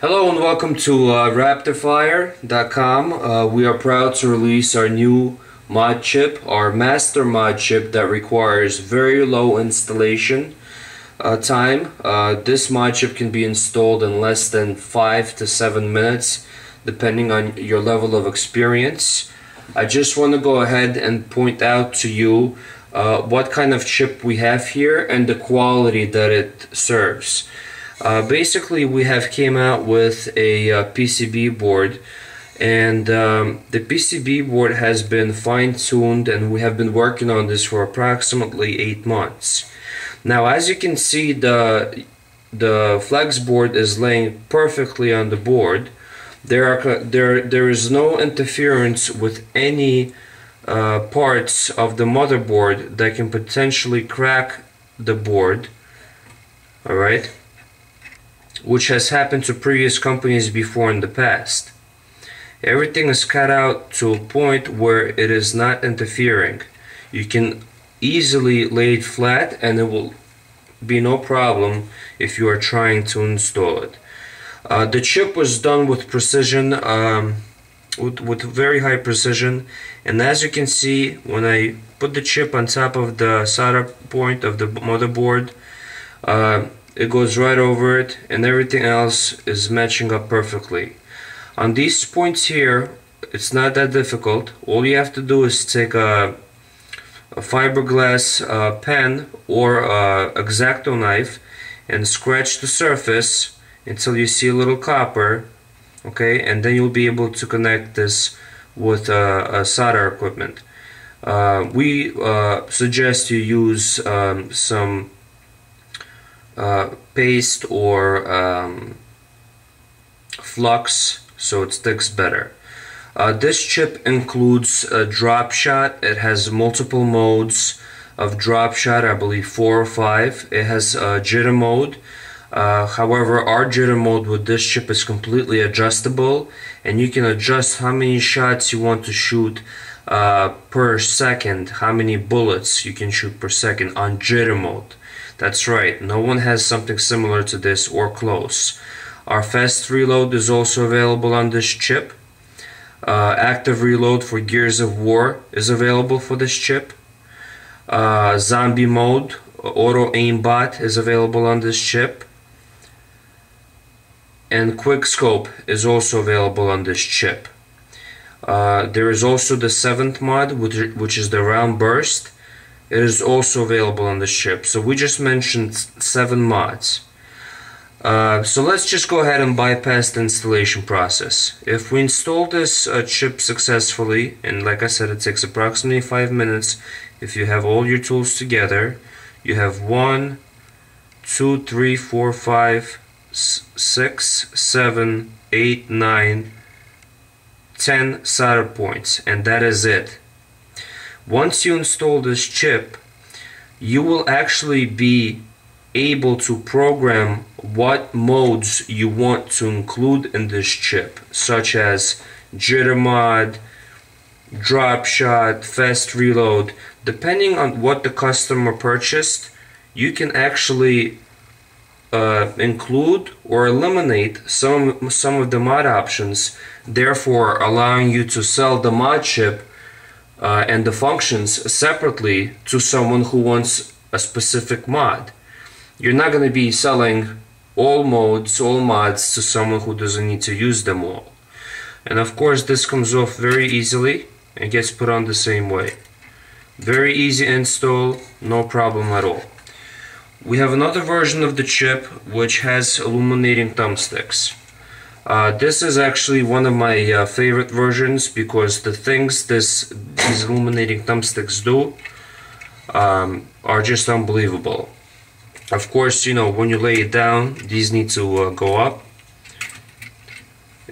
Hello and welcome to Rapidfire.com. We are proud to release our new mod chip, our master mod chip that requires very low installation time. This mod chip can be installed in less than 5 to 7 minutes depending on your level of experience. I just want to go ahead and point out to you what kind of chip we have here and the quality that it serves. Basically, we have came out with a PCB board, and the PCB board has been fine-tuned, and we have been working on this for approximately 8 months. Now, as you can see, the flex board is laying perfectly on the board. There is no interference with any parts of the motherboard that can potentially crack the board. All right. Which has happened to previous companies before in the past. Everything is cut out to a point where it is not interfering. You can easily lay it flat and it will be no problem if you are trying to install it. The chip was done with precision, with very high precision, and as you can see, when I put the chip on top of the solder point of the motherboard, it goes right over it, and everything else is matching up perfectly. On these points here, it's not that difficult. All you have to do is take a fiberglass pen or X-Acto knife and scratch the surface until you see a little copper, okay, and then you'll be able to connect this with solder equipment. We suggest you use some paste or flux so it sticks better. This chip includes a drop shot. It has multiple modes of drop shot, I believe 4 or 5. It has jitter mode. However, our jitter mode with this chip is completely adjustable, and you can adjust how many shots you want to shoot per second, how many bullets you can shoot per second on jitter mode. That's right, no one has something similar to this or close. Our fast reload is also available on this chip. Active reload for Gears of War is available for this chip. Zombie mode, auto aimbot is available on this chip. And quick scope is also available on this chip. There is also the 7th mod, which is the round burst. It is also available on this chip. So we just mentioned 7 mods. So let's just go ahead and bypass the installation process. If we install this chip successfully, and like I said, it takes approximately 5 minutes if you have all your tools together. You have 1, 2, 3, 4, 5, 6, 7, 8, 9, 10 solder points, and that is it. Once you install this chip, you will actually be able to program what modes you want to include in this chip, such as jitter mod, drop shot, fast reload. Depending on what the customer purchased, you can actually include or eliminate some of the mod options, therefore allowing you to sell the mod chip and the functions separately to someone who wants a specific mod. You're not going to be selling all modes, all mods to someone who doesn't need to use them all. And of course, this comes off very easily and gets put on the same way. Very easy install, no problem at all. We have another version of the chip which has illuminating thumbsticks. This is actually one of my favorite versions because the things these illuminating thumbsticks do are just unbelievable. Of course, you know, when you lay it down, these need to go up.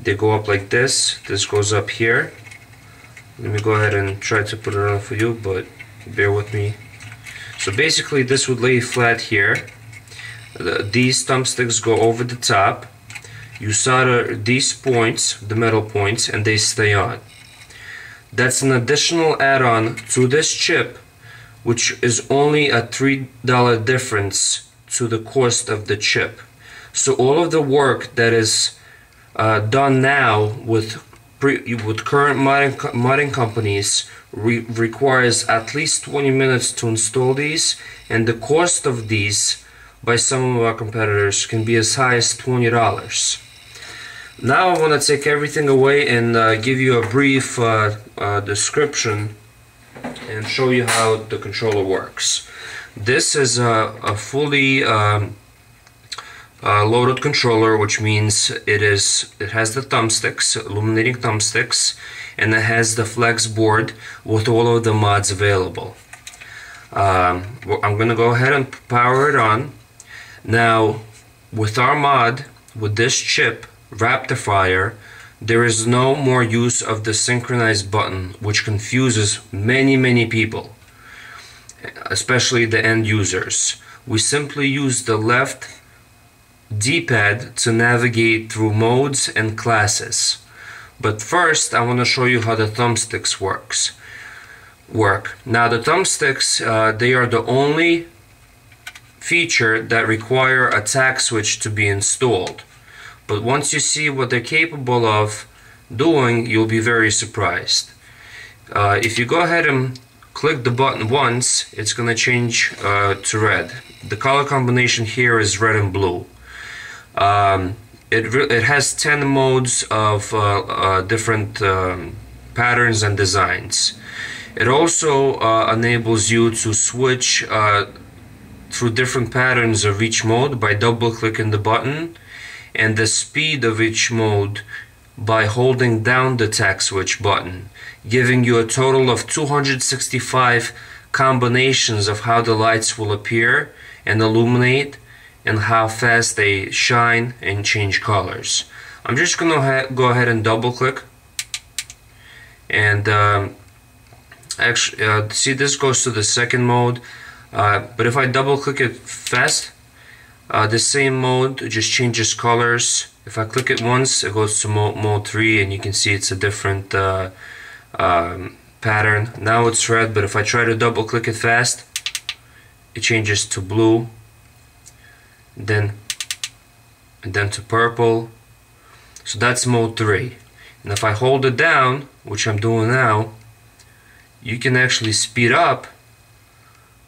They go up like this. This goes up here. Let me go ahead and try to put it on for you, but bear with me. So basically, this would lay flat here. These thumbsticks go over the top. You solder these points, the metal points, and they stay on. That's an additional add-on to this chip, which is only a $3 difference to the cost of the chip. So all of the work that is done now with current modding companies requires at least 20 minutes to install these, and the cost of these by some of our competitors can be as high as $20. Now I want to take everything away and give you a brief description and show you how the controller works. This is a fully loaded controller, which means it has the thumbsticks, illuminating thumbsticks, and it has the flex board with all of the mods available. I'm gonna go ahead and power it on. Now, with our mod, with this chip, Rapidfire, there is no more use of the synchronize button, which confuses many people, especially the end users. We simply use the left D-pad to navigate through modes and classes. But first, I want to show you how the thumbsticks work. Now, the thumbsticks, they are the only feature that require a tack switch to be installed. But once you see what they're capable of doing, you'll be very surprised. If you go ahead and click the button once, it's going to change to red. The color combination here is red and blue. It has 10 modes of different patterns and designs. It also enables you to switch through different patterns of each mode by double clicking the button, and the speed of each mode by holding down the tack switch button, giving you a total of 265 combinations of how the lights will appear and illuminate and how fast they shine and change colors. I'm just gonna go ahead and double click, and actually see, this goes to the second mode, but if I double click it fast, the same mode just changes colors. If I click it once, it goes to mode 3, and you can see it's a different pattern. Now it's red, but if I try to double click it fast, it changes to blue, and then to purple. So that's mode 3. And if I hold it down, which I'm doing now, you can actually speed up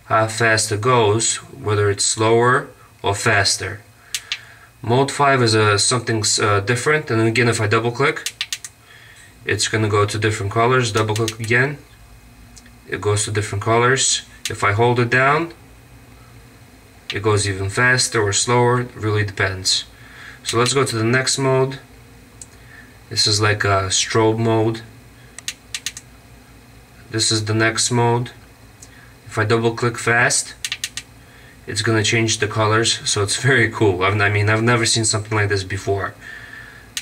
how fast it goes, whether it's slower or faster. Mode 5 is something different, and again, if I double click, it's gonna go to different colors. Double click again, it goes to different colors. If I hold it down, it goes even faster or slower. It really depends. So let's go to the next mode. This is like a strobe mode. This is the next mode. If I double click fast, it's gonna change the colors, so it's very cool. I mean, I've never seen something like this before.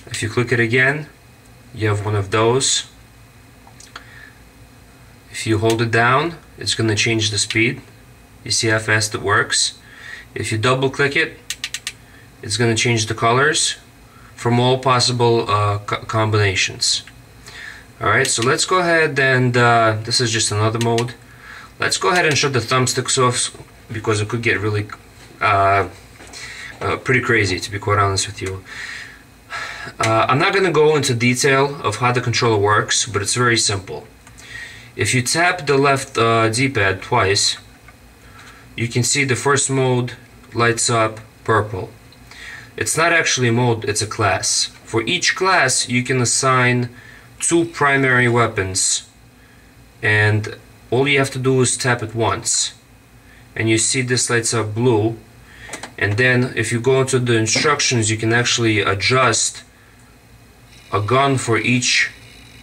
If you click it again, you have one of those. If you hold it down, it's gonna change the speed. You see how fast it works. If you double click it, it's gonna change the colors from all possible combinations. Alright, so let's go ahead and this is just another mode. Let's go ahead and shut the thumbsticks off, because it could get really pretty crazy, to be quite honest with you. I'm not going to go into detail of how the controller works, but it's very simple. If you tap the left D-pad twice, you can see the first mode lights up purple. It's not actually a mode, it's a class. For each class, you can assign 2 primary weapons, and all you have to do is tap it once, and you see this lights up blue. And then if you go into the instructions, you can actually adjust a gun for each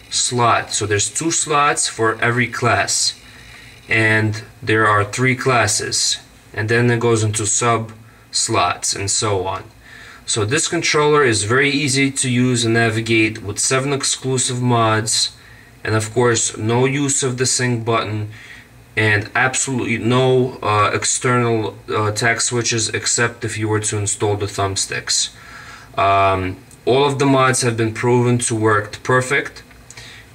slot. So there's 2 slots for every class, and there are 3 classes, and then it goes into sub slots and so on. So this controller is very easy to use and navigate with 7 exclusive mods, and of course no use of the sync button, and absolutely no external tack switches, except if you were to install the thumbsticks. All of the mods have been proven to work perfect,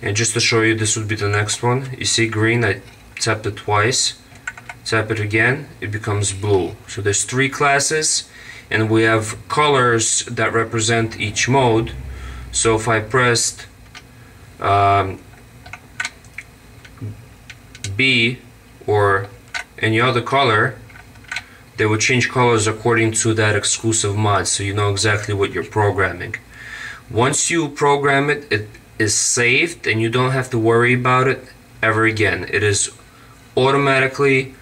and just to show you, this would be the next one. You see green, I tapped it twice, tap it again, it becomes blue. So there's 3 classes, and we have colors that represent each mode. So if I pressed B or any other color, they would change colors according to that exclusive mod, so you know exactly what you're programming. Once you program it, it is saved and you don't have to worry about it ever again. It is automatically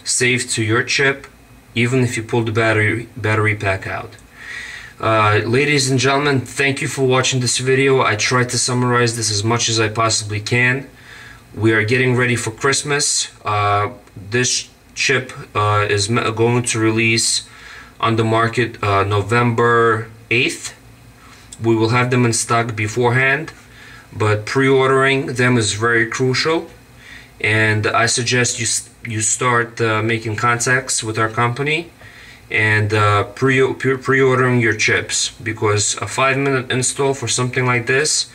saved to your chip, even if you pull the battery pack out. Ladies and gentlemen, thank you for watching this video. I tried to summarize this as much as I possibly can. We are getting ready for Christmas. This chip is going to release on the market November 8th. We will have them in stock beforehand, but pre-ordering them is very crucial, and I suggest you start making contacts with our company and pre-ordering your chips, because a 5-minute install for something like this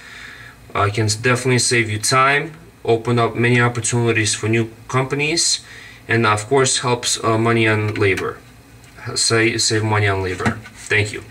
can definitely save you time, open up many opportunities for new companies, and of course helps money on labor. Save money on labor. Thank you.